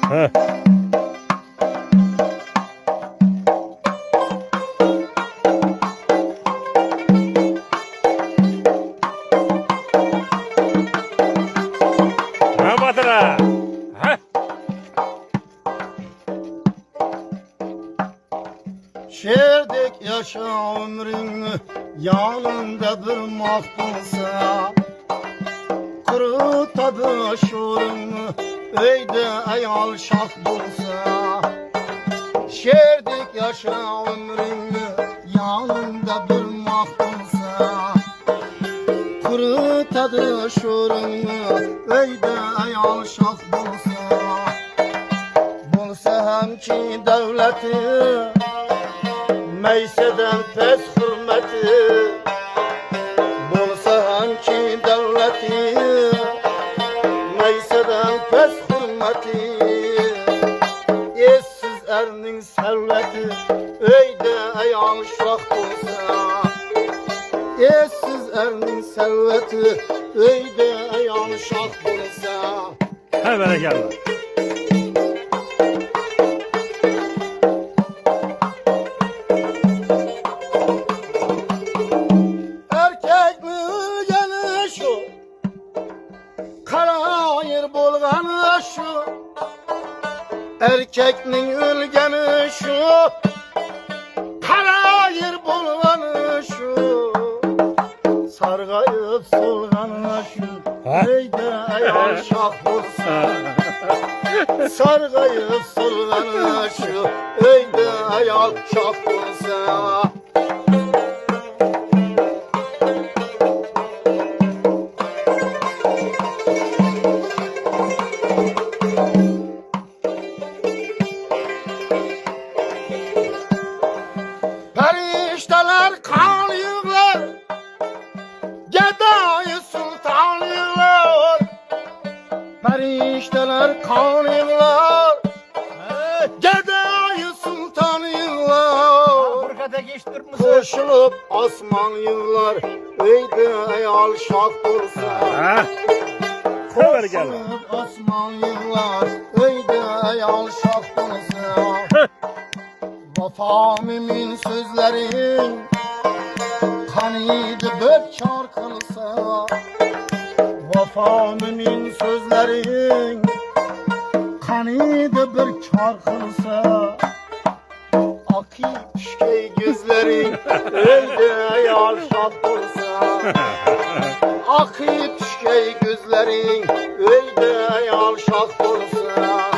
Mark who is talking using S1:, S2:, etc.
S1: Heh. Ne batıra? Heh.
S2: Şerdek yaşa ömrünü yanında durmak bulsa, kurutadı şuurunu öyde ayal şah bulsa. Şerdek yaşa ömrünü yanında durmak bulsa, kurutadı şuurunu öyde ayal şah bulsa. Bulsa hem ki devleti meyseden pes hürmeti, bulsa hem ki devleti meyseden pes hürmeti. Eşsiz erinin serveti öyde ayal şah bulsa, eşsiz erinin serveti öyde ayal şah bulsa.
S1: He berekallah.
S2: Erkekliğin şu, karayır bulganı şu. Erkekliğin ülgeni şu, karayır bulganı şu. Sargayıp solganı şu,
S1: Ha?
S2: öyde ayal şah bulsa. Sargayıp solganı şu, öyde ayal şah bulsa. Perişteler kan yığlar, Gedayı sultan yığlar. Perişteler kan yığlar, Gedayı sultan yığlar.
S1: Afrika'da geçtir misin?
S2: Koşulup asman yığlar, öyde ayal şah bulsa.
S1: Ha? He berekallah.
S2: Koşulup asman yığlar, öyde ayal şah bulsa. Vafa mümin sözlerin kanıydı bekar kılsa. Vafa mümin sözlerin kanıydı bekar kılsa. Akip pişkey gözlerin elde ayal şah bulsa. Akip pişkey gözlerin elde ayal şah bulsa.